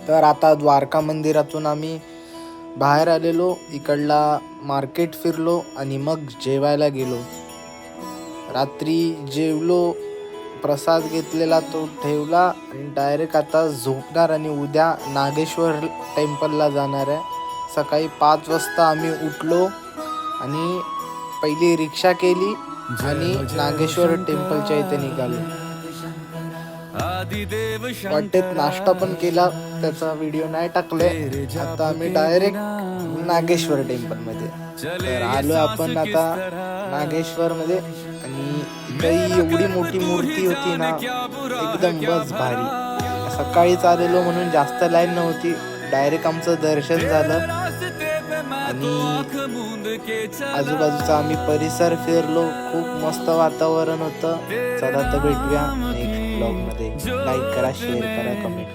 तर आता द्वारका मंदिरातून आम्ही बाहेर आलेलो, इकडला मार्केट फिरलो आणि मग जेवायला गेलो. रात्री जेवलो, प्रसाद घेतलेला तो ठेवला आणि डायरेक्ट आता झोपणार आणि उद्या नागेश्वर टेम्पलला जाणार आहे. सकाळी 5 वाजता आम्ही उठलो आणि पहिली रिक्षा केली आणि नागेश्वर टेम्पलच्या इथे निघालो. वाटेत नाश्ता पण केला, त्याचा व्हिडिओ नाही टाकले. आता आम्ही डायरेक्ट नागेश्वर टेम्पलमध्ये तर आलो आपण आता नागेश्वरमध्ये. आणि इथेही एवढी मोठी मूर्ती होती ना, एकदम बस भारी. सकाळीच आलेलो म्हणून जास्त लाईन नव्हती, डायरेक्ट आमचं दर्शन झालं आणि आजूबाजूचा आम्ही परिसर फिरलो. खूप मस्त वातावरण होतं. चला तर भेटूया नेक्स्ट ब्लॉगमध्ये. लाईक करा, शेअर करा, कमेंट